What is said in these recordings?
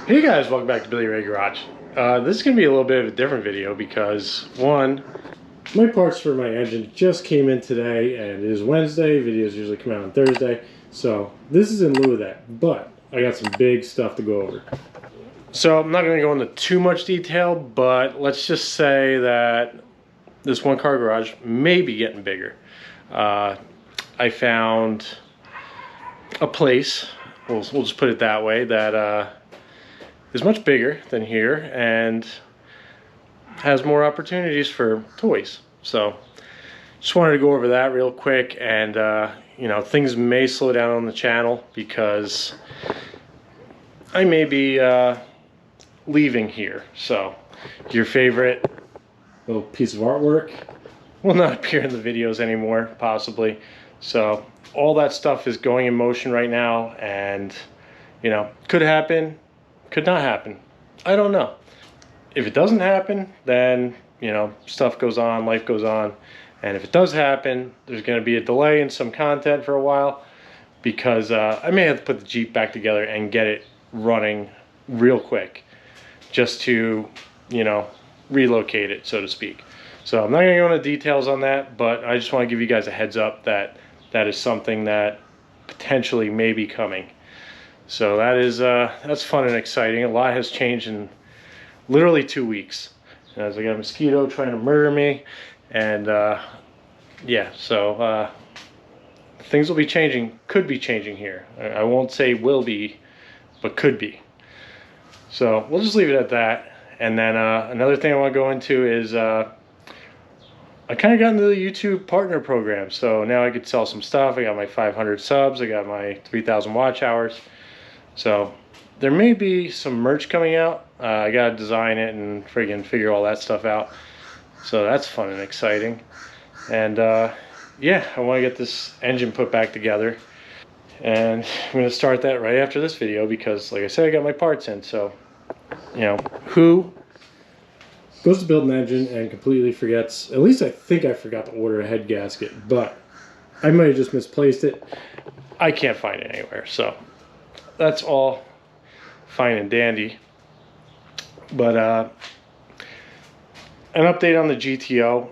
Hey guys, welcome back to Billy Ray Garage. This is going to be a little bit of a different video because, one, my parts for my engine just came in today and it is Wednesday. Videos usually come out on Thursday. So this is in lieu of that, but I got some big stuff to go over. So I'm not going to go into too much detail, but let's just say that this one car garage may be getting bigger. I found a place, we'll just put it that way, that is much bigger than here and has more opportunities for toys. So just wanted to go over that real quick, and you know, things may slow down on the channel because I may be leaving here. So your favorite little piece of artwork will not appear in the videos anymore, possibly. So all that stuff is going in motion right now, and you know, could happen, could not happen. I don't know. If it doesn't happen, then you know, stuff goes on, life goes on. And if it does happen, there's going to be a delay in some content for a while, because I may have to put the Jeep back together and get it running real quick just to, you know, relocate it, so to speak. So I'm not going to go into details on that, but I just want to give you guys a heads up that that is something that potentially may be coming. So that is that's fun and exciting. A lot has changed in literally 2 weeks. As I got a mosquito trying to murder me, and yeah, so things will be changing, could be changing here. I won't say will be, but could be. So we'll just leave it at that. And then another thing I want to go into is I kind of got into the YouTube partner program. So now I could sell some stuff. I got my 500 subs. I got my 3,000 watch hours. So there may be some merch coming out. I gotta design it and friggin' figure all that stuff out. So that's fun and exciting. And yeah, I want to get this engine put back together. And I'm gonna start that right after this video because, like I said, I got my parts in. So, you know, who goes to build an engine and completely forgets, at least I think I forgot to order a head gasket, but I might have just misplaced it. I can't find it anywhere. So that's all fine and dandy. But an update on the GTO.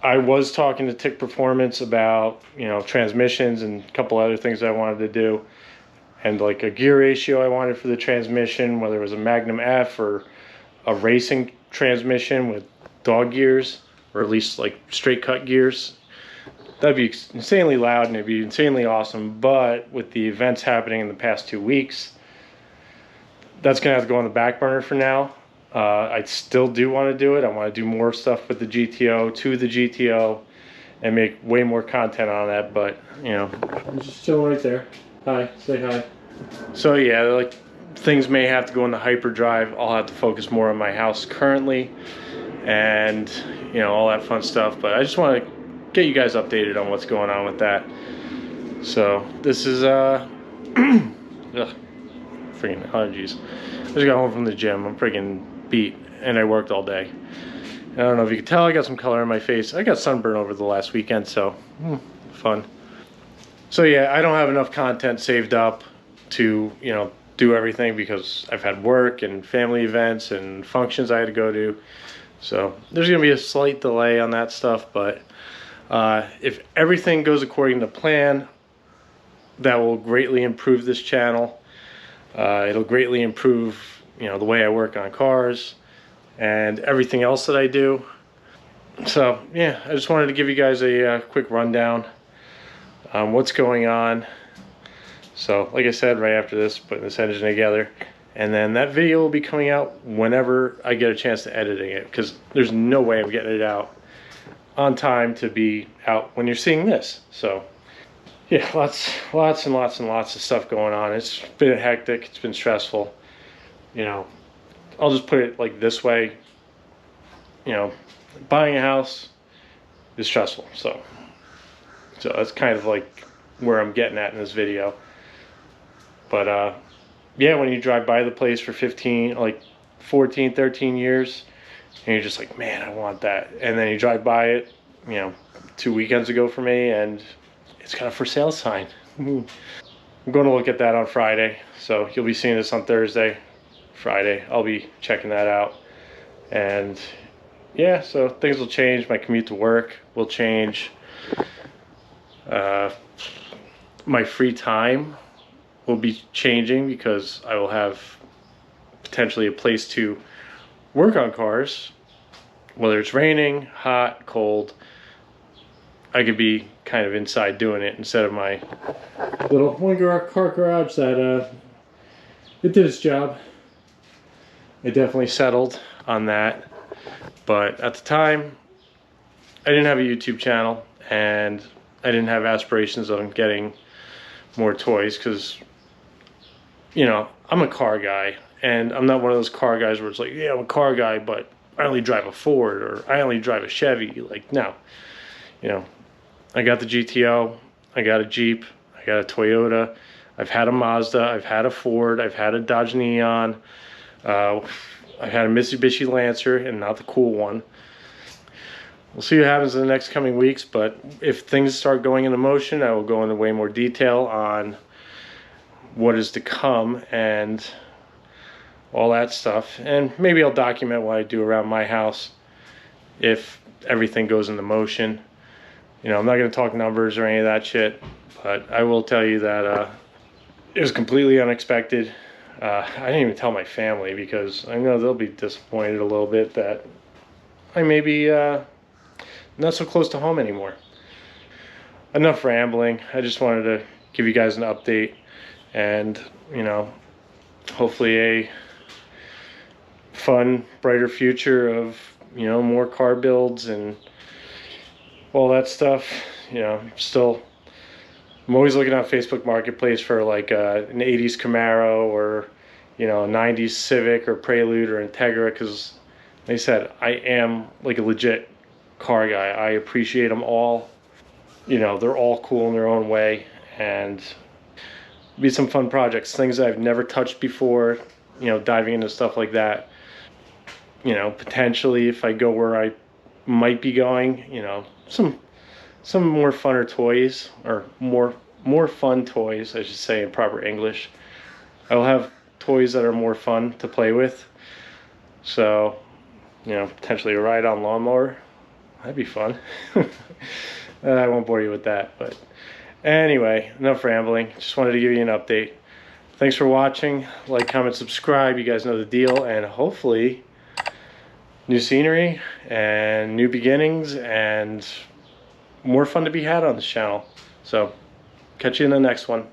I was talking to Tick Performance about, you know, transmissions and a couple other things I wanted to do, and like a gear ratio I wanted for the transmission, whether it was a Magnum F or a racing transmission with dog gears, or at least like straight cut gears. That'd be insanely loud and it'd be insanely awesome. But with the events happening in the past 2 weeks, that's gonna have to go on the back burner for now. I still do want to do it. I want to do more stuff with the GTO, to the GTO, and make way more content on that. But you know, I'm just chilling right there. Hi, say hi. So yeah, like, things may have to go into hyperdrive. I'll have to focus more on my house currently, and you know, all that fun stuff. But I just want to get you guys updated on what's going on with that. So this is ugh, freaking allergies. I just got home from the gym. I'm freaking beat, and I worked all day. I don't know if you can tell, I got some color in my face. I got sunburn over the last weekend, so fun. So yeah, I don't have enough content saved up to, you know, do everything because I've had work and family events and functions I had to go to. So there's gonna be a slight delay on that stuff, but if everything goes according to plan, that will greatly improve this channel. It'll greatly improve, you know, the way I work on cars and everything else that I do. So yeah, I just wanted to give you guys a quick rundown on what's going on. So like I said, right after this, putting this engine together, and then that video will be coming out whenever I get a chance to editing it, because there's no way I'm getting it out on time to be out when you're seeing this. So yeah, lots and lots of stuff going on. It's been hectic, it's been stressful. You know, I'll just put it like this way, you know, buying a house is stressful. So that's kind of like where I'm getting at in this video. But yeah, when you drive by the place for 15, like 14, 13 years, and you're just like, man, I want that. And then you drive by it, you know, 2 weekends ago for me, and it's got a for sale sign. I'm going to look at that on Friday, so you'll be seeing this on Thursday. Friday, I'll be checking that out. And yeah, so things will change. My commute to work will change. My free time will be changing because I will have potentially a place to work on cars, whether it's raining, hot, cold. I could be kind of inside doing it instead of my little car garage that it did its job. I definitely settled on that, but at the time I didn't have a YouTube channel and I didn't have aspirations on getting more toys because, you know, I'm a car guy, and I'm not one of those car guys where it's like, yeah, I'm a car guy, but I only drive a Ford or I only drive a Chevy. Like, no, you know, I got the GTO, I got a Jeep, I got a Toyota, I've had a Mazda, I've had a Ford, I've had a Dodge Neon, I've had a Mitsubishi Lancer, and not the cool one. We'll see what happens in the next coming weeks, but if things start going into motion, I will go into way more detail on what is to come and all that stuff. And maybe I'll document what I do around my house if everything goes into motion. You know, I'm not going to talk numbers or any of that shit, but I will tell you that it was completely unexpected. I didn't even tell my family because I know they'll be disappointed a little bit that I may be not so close to home anymore. Enough rambling. I just wanted to give you guys an update and, you know, hopefully a fun, brighter future of, you know, more car builds and all that stuff. You know, I'm always looking on Facebook Marketplace for like an 80s Camaro or, you know, a 90s Civic or Prelude or Integra, because like I said, I am like a legit car guy. I appreciate them all. You know, they're all cool in their own way, and be some fun projects, things that I've never touched before, you know, diving into stuff like that. You know, potentially if I go where I might be going, you know, some more funner toys, or more fun toys, I should say in proper English. I will have toys that are more fun to play with. So, you know, potentially a ride-on lawnmower. That'd be fun. I won't bore you with that, but anyway, enough rambling. Just wanted to give you an update. Thanks for watching. Like, comment, subscribe. You guys know the deal, and hopefully new scenery and new beginnings and more fun to be had on this channel. So catch you in the next one.